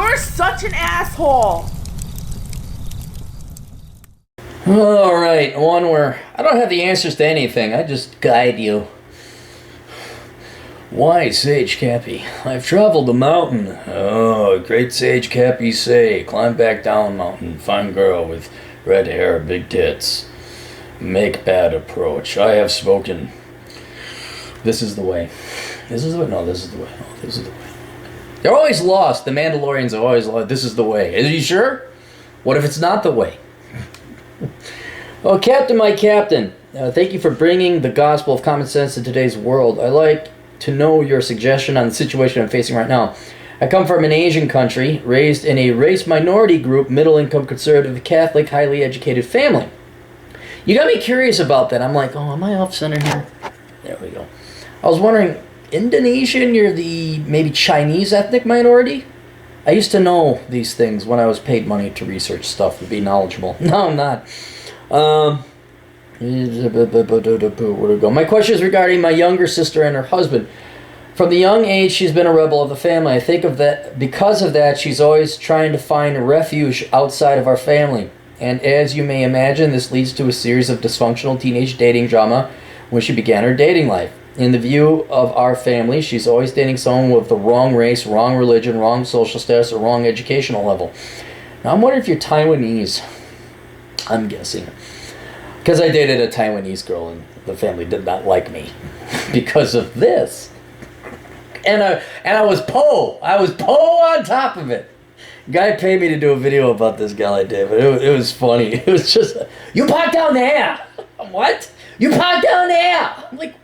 You're such an asshole. Alright, one where I don't have the answers to anything, I just guide you. Why, Sage Cappy? I've traveled the mountain. Oh, great Sage Cappy say, climb back down mountain, find girl with red hair, big tits. Make bad approach. I have spoken. This is the way. This is the way. No, this is the way. No, this is the way. They're always lost. The Mandalorians are always lost. This is the way. Is you sure? What if it's not the way? Oh, Captain, my Captain. Thank you for bringing the gospel of common sense to today's world. I like to know your suggestion on the situation I'm facing right now. I come from an Asian country, raised in a race minority group, middle-income, conservative, Catholic, highly educated family. You got me curious about that. I'm like, oh, am I off-center here? There we go. I was wondering, Indonesian, you're the maybe Chinese ethnic minority? I used to know these things when I was paid money to research stuff, to be knowledgeable. No, I'm not. Where to go? My question is regarding my younger sister and her husband. From the young age, she's been a rebel of the family. I think of that because of that, she's always trying to find refuge outside of our family. And as you may imagine, this leads to a series of dysfunctional teenage dating drama when she began her dating life. In the view of our family, she's always dating someone with the wrong race, wrong religion, wrong social status, or wrong educational level. Now, I'm wondering if you're Taiwanese. I'm guessing. Because I dated a Taiwanese girl, and the family did not like me because of this. And I was po. I was po on top of it. Guy paid me to do a video about this gal I did, but it was funny. It was just, you park down there. What? You park down there. I'm like,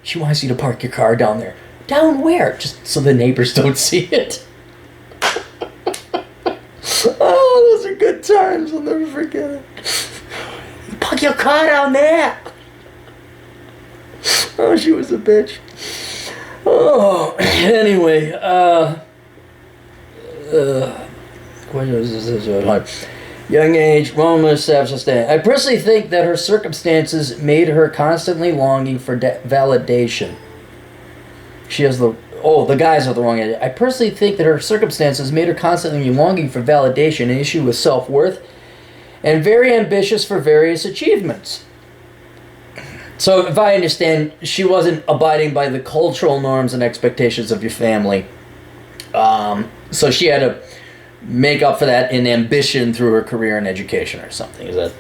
she wants you to park your car down there. Down where? Just so the neighbors don't see it. Oh, those are good times. I'll never forget it. You park your car down there. Oh, she was a bitch. Oh, anyway, young age, Roma, self-sustained. I personally think that her circumstances made her constantly longing for validation. She has the guys are the wrong age. I personally think that her circumstances made her constantly longing for validation, an issue with self-worth, and very ambitious for various achievements. So if I understand, she wasn't abiding by the cultural norms and expectations of your family. So she had to make up for that in ambition through her career and education or something. Is that?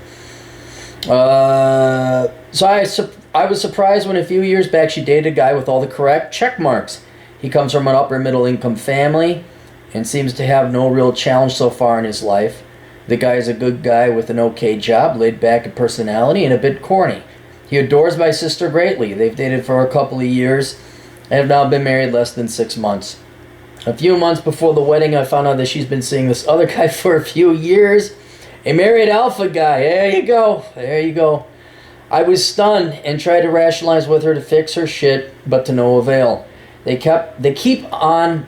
So I was surprised when a few years back she dated a guy with all the correct check marks. He comes from an upper middle income family and seems to have no real challenge so far in his life. The guy is a good guy with an okay job, laid back in personality, and a bit corny. He adores my sister greatly. They've dated for a couple of years and have now been married less than 6 months. A few months before the wedding, I found out that she's been seeing this other guy for a few years. A married alpha guy. There you go. There you go. I was stunned and tried to rationalize with her to fix her shit, but to no avail. They keep on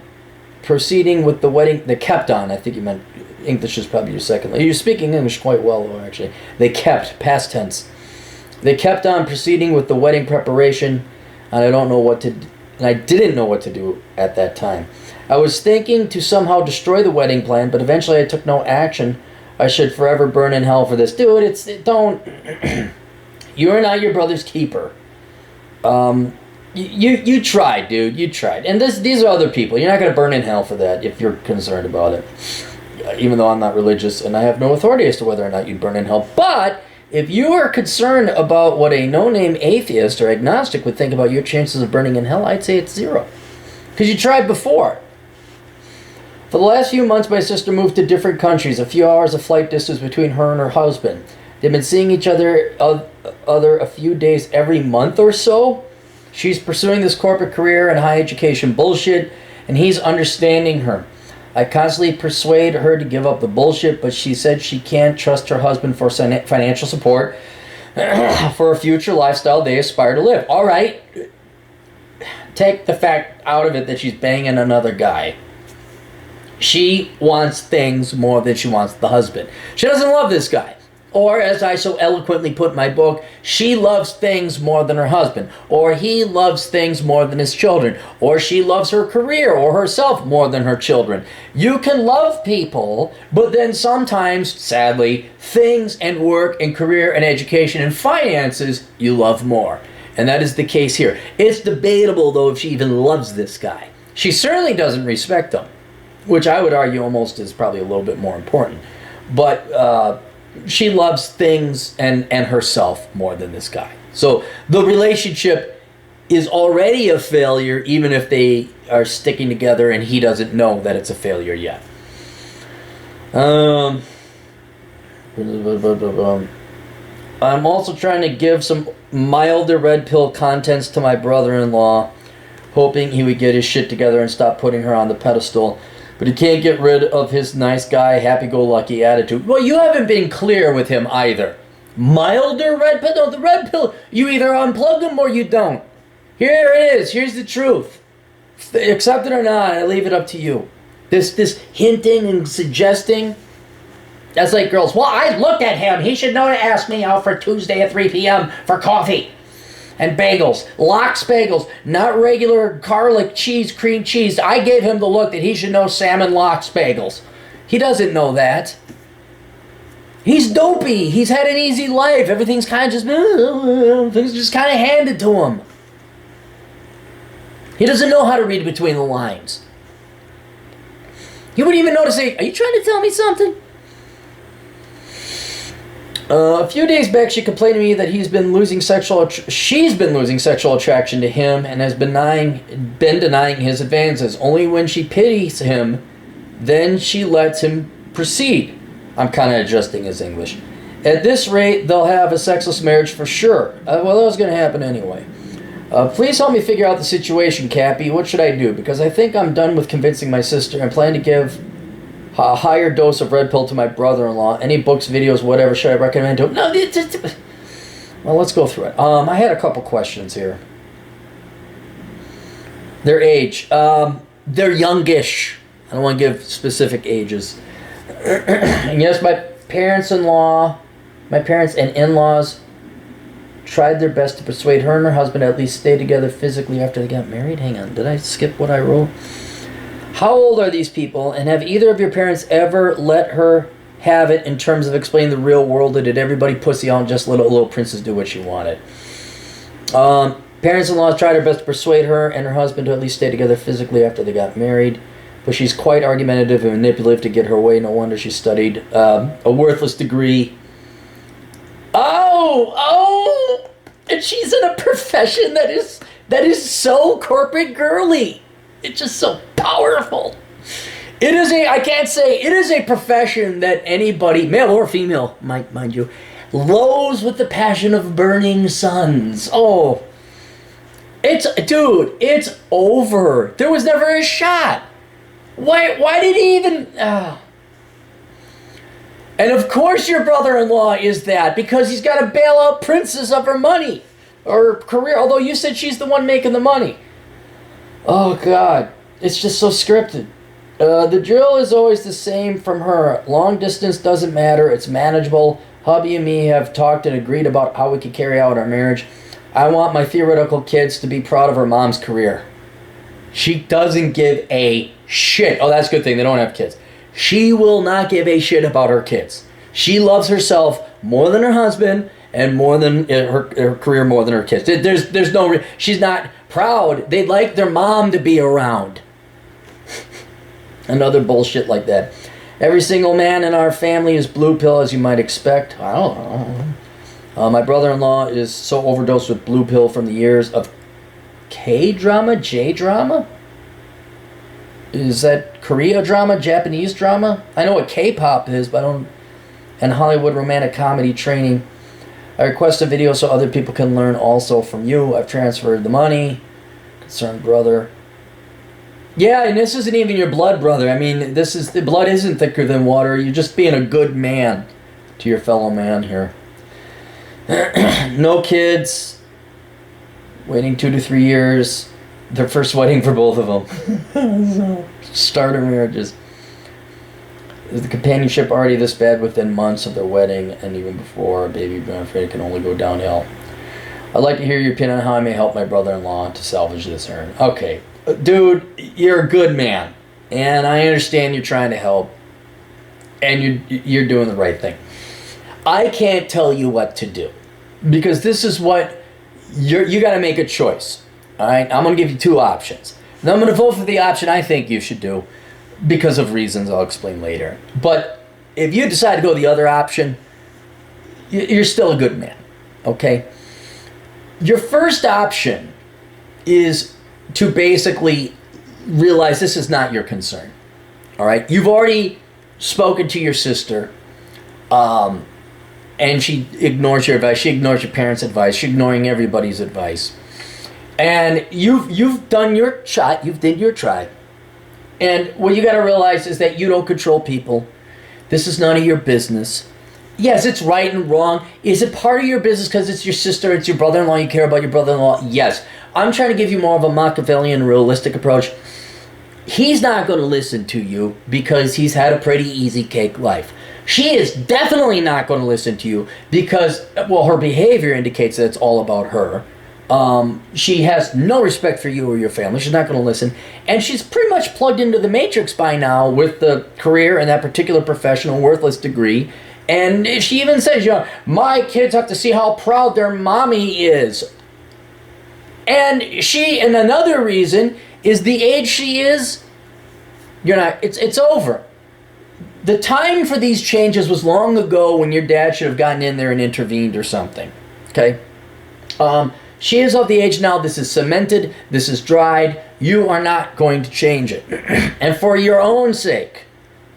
proceeding with the wedding. They kept on. I think you meant English is probably your second language. You're speaking English quite well, though, actually. They kept, past tense. They kept on proceeding with the wedding preparation, and I didn't know what to do at that time. I was thinking to somehow destroy the wedding plan, but eventually I took no action. I should forever burn in hell for this. Dude, don't... You're not your brother's keeper. You tried, dude. You tried. And these are other people. You're not going to burn in hell for that if you're concerned about it. Even though I'm not religious and I have no authority as to whether or not you'd burn in hell. But if you are concerned about what a no-name atheist or agnostic would think about your chances of burning in hell, I'd say it's 0. Because you tried before. For the last few months, my sister moved to different countries, a few hours of flight distance between her and her husband. They've been seeing each other a few days every month or so. She's pursuing this corporate career and high education bullshit, and he's understanding her. I constantly persuade her to give up the bullshit, but she said she can't trust her husband for financial support for a future lifestyle they aspire to live. All right, take the fact out of it that she's banging another guy. She wants things more than she wants the husband. She doesn't love this guy. Or, as I so eloquently put in my book, she loves things more than her husband. Or he loves things more than his children. Or she loves her career or herself more than her children. You can love people, but then sometimes, sadly, things and work and career and education and finances you love more. And that is the case here. It's debatable, though, if she even loves this guy. She certainly doesn't respect him, which I would argue almost is probably a little bit more important. But she loves things and herself more than this guy. So the relationship is already a failure, even if they are sticking together and he doesn't know that it's a failure yet. I'm also trying to give some milder red pill contents to my brother-in-law, hoping he would get his shit together and stop putting her on the pedestal. But he can't get rid of his nice guy, happy-go-lucky attitude. Well, you haven't been clear with him either. Milder red pill? No, the red pill, you either unplug him or you don't. Here it is. Here's the truth. Accept it or not, I leave it up to you. This hinting and suggesting, that's like girls. Well, I looked at him. He should know to ask me out for Tuesday at 3 p.m. for coffee. And bagels, lox bagels, not regular garlic cheese, cream cheese. I gave him the look that he should know salmon lox bagels. He doesn't know that. He's dopey. He's had an easy life. Everything's kind of just kind of handed to him. He doesn't know how to read between the lines. He wouldn't even know to say, "Are you trying to tell me something?" A few days back, she complained to me that she's been losing sexual attraction to him and has been denying his advances. Only when she pities him, then she lets him proceed. I'm kind of adjusting his English. At this rate, they'll have a sexless marriage for sure. Well, that was going to happen anyway. Please help me figure out the situation, Cappy. What should I do? Because I think I'm done with convincing my sister and plan to give a higher dose of red pill to my brother-in-law. Any books, videos, whatever should I recommend to him? No, well, let's go through it. I had a couple questions here. Their age. They're youngish. I don't want to give specific ages. And yes, my parents and in-laws tried their best to persuade her and her husband to at least stay together physically after they got married. Hang on, did I skip what I wrote? How old are these people, and have either of your parents ever let her have it in terms of explaining the real world, or did everybody pussy out and just let a little princess do what she wanted? Parents-in-law tried her best to persuade her and her husband to at least stay together physically after they got married, but she's quite argumentative and manipulative to get her way. No wonder she studied a worthless degree. Oh! And she's in a profession that is so corporate girly. It's just so powerful. It is a profession that anybody, male or female, mind you, loathes with the passion of burning suns. Oh, it's over. There was never a shot. Why did he even... And of course your brother-in-law is that, because he's got to bail out Princess of her money or career, although you said she's the one making the money. Oh, God. It's just so scripted. The drill is always the same from her. Long distance doesn't matter. It's manageable. Hubby and me have talked and agreed about how we could carry out our marriage. I want my theoretical kids to be proud of her mom's career. She doesn't give a shit. Oh, that's a good thing. They don't have kids. She will not give a shit about her kids. She loves herself more than her husband and more than her career more than her kids. There's no... She's not proud. They'd like their mom to be around. And other bullshit like that. Every single man in our family is blue pill, as you might expect. I don't know. My brother-in-law is so overdosed with blue pill from the years of K-drama, J-drama? Is that Korea drama, Japanese drama? I know what K-pop is, but I don't... And Hollywood romantic comedy training. I request a video so other people can learn also from you. I've transferred the money. Concerned brother. Yeah, and this isn't even your blood brother. I mean, the blood isn't thicker than water. You're just being a good man to your fellow man here. No kids. Waiting 2 to 3 years. Their first wedding for both of them. Starter marriages. Is the companionship already this bad within months of their wedding and even before? Baby, I'm afraid it can only go downhill. I'd like to hear your opinion on how I may help my brother-in-law to salvage this urn. Okay, dude, you're a good man, and I understand you're trying to help, and you're doing the right thing. I can't tell you what to do, because this is what you got to make a choice. All right, I'm gonna give you two options. Now I'm gonna vote for the option I think you should do, because of reasons I'll explain later. But if you decide to go the other option, you're still a good man. Okay. Your first option is to basically realize this is not your concern. All right? You've already spoken to your sister, and she ignores your advice. She ignores your parents' advice. She's ignoring everybody's advice. And you've done your shot. You've did your try. And what you got to realize is that you don't control people. This is none of your business. Yes, it's right and wrong. Is it part of your business because it's your sister, it's your brother-in-law, you care about your brother-in-law? Yes. I'm trying to give you more of a Machiavellian, realistic approach. He's not going to listen to you because he's had a pretty easy cake life. She is definitely not going to listen to you because, well, her behavior indicates that it's all about her. She has no respect for you or your family. She's not going to listen. And she's pretty much plugged into the matrix by now with the career and that particular professional worthless degree. And she even says, my kids have to see how proud their mommy is. And another reason is the age she is, it's over. The time for these changes was long ago when your dad should have gotten in there and intervened or something. Okay? She is of the age now. This is cemented. This is dried. You are not going to change it. And for your own sake,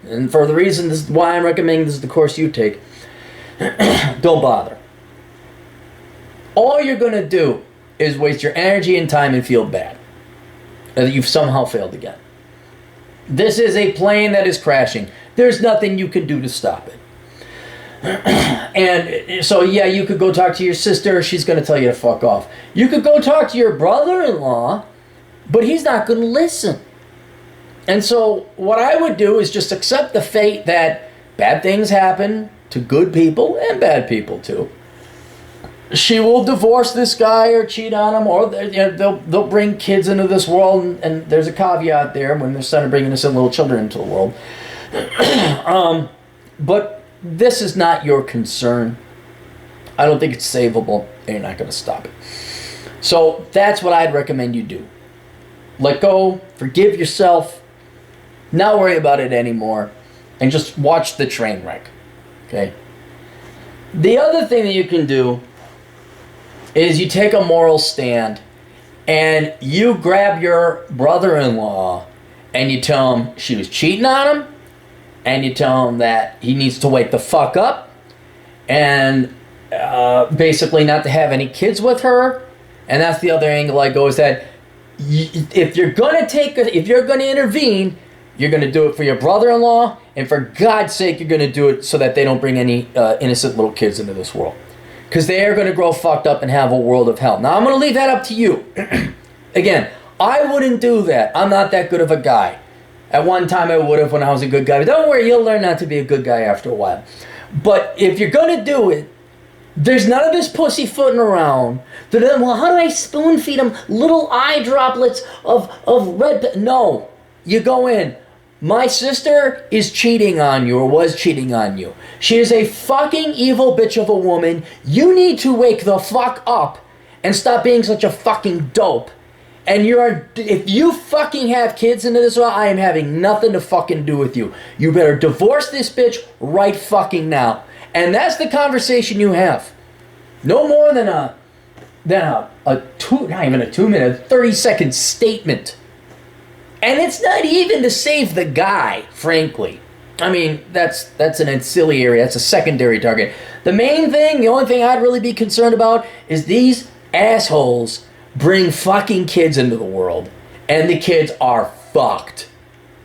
and for the reason this is why I'm recommending this is the course you take, don't bother. All you're going to do is waste your energy and time and feel bad that you've somehow failed again. This is a plane that is crashing. There's nothing you can do to stop it. And so, yeah, you could go talk to your sister. She's going to tell you to fuck off. You could go talk to your brother-in-law, but he's not going to listen. And so what I would do is just accept the fate that bad things happen to good people and bad people too. She will divorce this guy or cheat on him, or they'll bring kids into this world, and there's a caveat there when they're starting bringing innocent little children into the world. But this is not your concern. I don't think it's savable, and you're not going to stop it. So that's what I'd recommend you do. Let go, forgive yourself, not worry about it anymore, and just watch the train wreck. Okay? The other thing that you can do is you take a moral stand and you grab your brother-in-law and you tell him she was cheating on him, and you tell him that he needs to wake the fuck up and basically not to have any kids with her. And that's the other angle I go, is that if you're going to intervene, you're going to do it for your brother-in-law, and for God's sake, you're going to do it so that they don't bring any innocent little kids into this world. Because they are going to grow fucked up and have a world of hell. Now, I'm going to leave that up to you. Again, I wouldn't do that. I'm not that good of a guy. At one time, I would have when I was a good guy. But don't worry, you'll learn not to be a good guy after a while. But if you're going to do it, there's none of this pussyfooting around. Well, how do I spoon feed them little eye droplets of red? No. You go in. My sister is cheating on you, or was cheating on you. She is a fucking evil bitch of a woman. You need to wake the fuck up and stop being such a fucking dope. And if you fucking have kids into this world, I am having nothing to fucking do with you. You better divorce this bitch right fucking now. And that's the conversation you have. No more than a 2-minute, 30-second statement. And it's not even to save the guy, frankly. I mean, that's an ancillary, that's a secondary target. The main thing, the only thing I'd really be concerned about is these assholes bring fucking kids into the world. And the kids are fucked.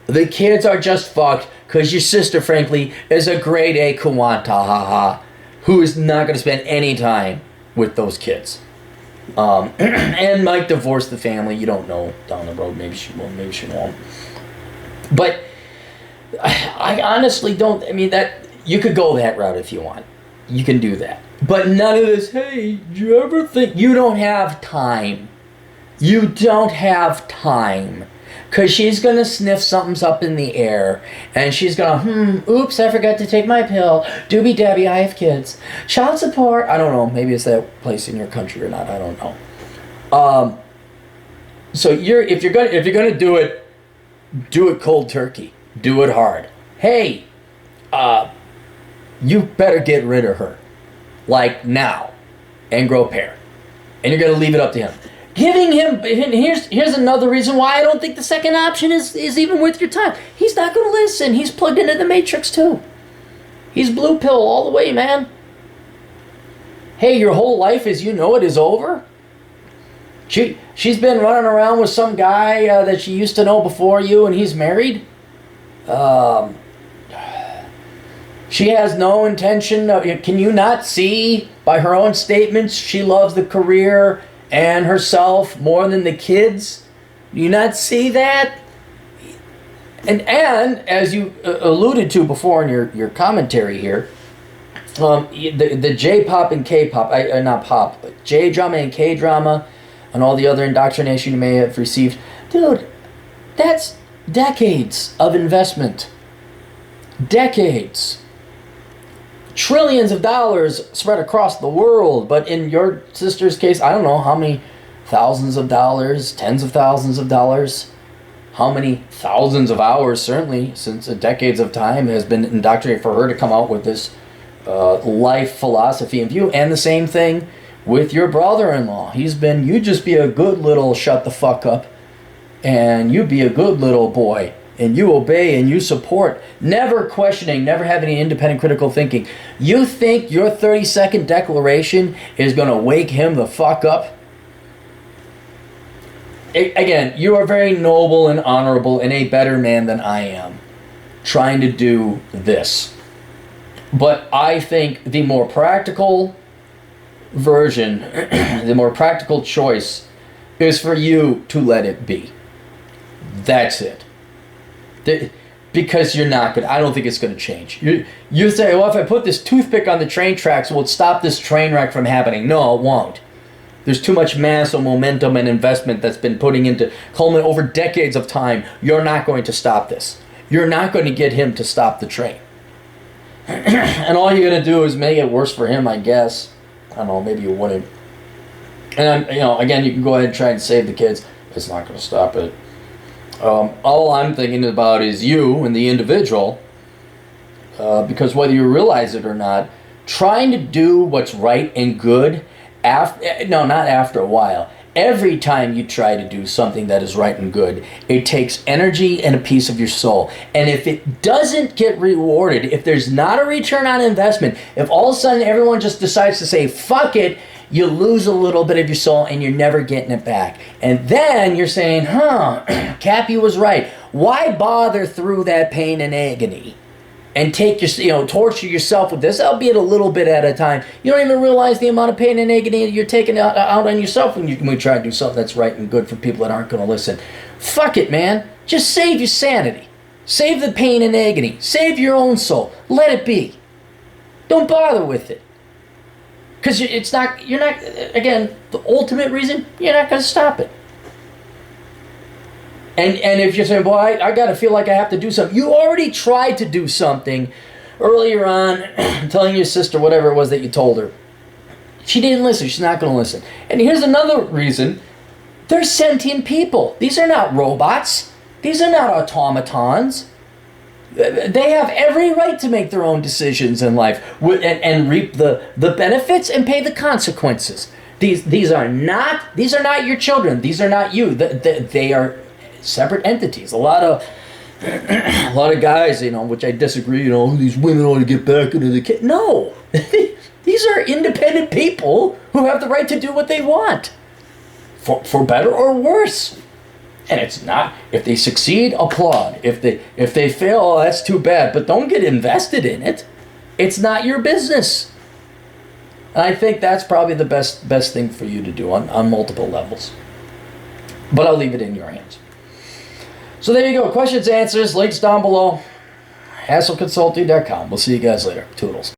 The kids are just fucked because your sister, frankly, is a grade A Kuwanta, who is not going to spend any time with those kids. And might divorce the family. You don't know down the road. Maybe she will, maybe she won't. But I honestly don't. I mean, that you could go that route if you want. You can do that. But none of this, hey, do you ever think... You don't have time. You don't have time. Because she's going to sniff something's up in the air. And she's going to, oops, I forgot to take my pill. Doobie Debbie, I have kids. Child support. I don't know. Maybe it's that place in your country or not. I don't know. So if you're gonna do it cold turkey. Do it hard. Hey, you better get rid of her. Like now. And grow a pair. And you're going to leave it up to him. Giving him... Here's another reason why I don't think the second option is even worth your time. He's not going to listen. He's plugged into the Matrix too. He's blue pill all the way, man. Hey, your whole life as you know it is over? She's been running around with some guy that she used to know before you, and he's married. She has no intention of... Can you not see by her own statements she loves the career and herself more than the kids? Do you not see that? And as you alluded to before in your commentary here, the J-pop and K-pop, not pop, but J-drama and K-drama, and all the other indoctrination you may have received, dude, that's decades of investment. Decades. Trillions of dollars spread across the world, but in your sister's case, I don't know how many thousands of dollars, tens of thousands of dollars, how many thousands of hours, certainly, since decades of time has been indoctrinated for her to come out with this life philosophy and view. And the same thing with your brother-in-law. He's been, you just be a good little shut the fuck up, and you be a good little boy, and you obey and you support, never questioning, never having any independent critical thinking. You think your 30-second declaration is going to wake him the fuck up? Again, you are very noble and honorable and a better man than I am trying to do this. But I think the more practical version, the more practical choice is for you to let it be. That's it. Because you're not going to... I don't think it's going to change. You say, well, if I put this toothpick on the train tracks, will it stop this train wreck from happening? No, it won't. There's too much mass and momentum and investment that's been putting into Coleman over decades of time. You're not going to stop this. You're not going to get him to stop the train. And all you're going to do is make it worse for him, I guess. I don't know, maybe you wouldn't. And, again, you can go ahead and try and save the kids. It's not going to stop it. All I'm thinking about is you and the individual, because whether you realize it or not, trying to do what's right and good, not after a while. Every time you try to do something that is right and good, it takes energy and a piece of your soul. And if it doesn't get rewarded, if there's not a return on investment, if all of a sudden everyone just decides to say, fuck it, you lose a little bit of your soul and you're never getting it back. And then you're saying, Cappy was right. Why bother through that pain and agony? And take your, torture yourself with this, albeit a little bit at a time. You don't even realize the amount of pain and agony you're taking out on yourself when you try to do something that's right and good for people that aren't going to listen. Fuck it, man. Just save your sanity. Save the pain and agony. Save your own soul. Let it be. Don't bother with it. Because you're not, again, the ultimate reason, you're not going to stop it. And if you're saying, boy, I got to feel like I have to do something. You already tried to do something earlier on, telling your sister whatever it was that you told her. She didn't listen. She's not going to listen. And here's another reason. They're sentient people. These are not robots. These are not automatons. They have every right to make their own decisions in life and reap the benefits and pay the consequences. These are not your children. These are not you. They are separate entities. A lot of guys, which I disagree. These women ought to get back into the kid. No, these are independent people who have the right to do what they want, for better or worse. And it's not, if they succeed, applaud. If they fail, oh, that's too bad. But don't get invested in it. It's not your business. And I think that's probably the best thing for you to do on multiple levels. But I'll leave it in your hands. So there you go. Questions, answers, links down below. hassleconsulting.com. We'll see you guys later. Toodles.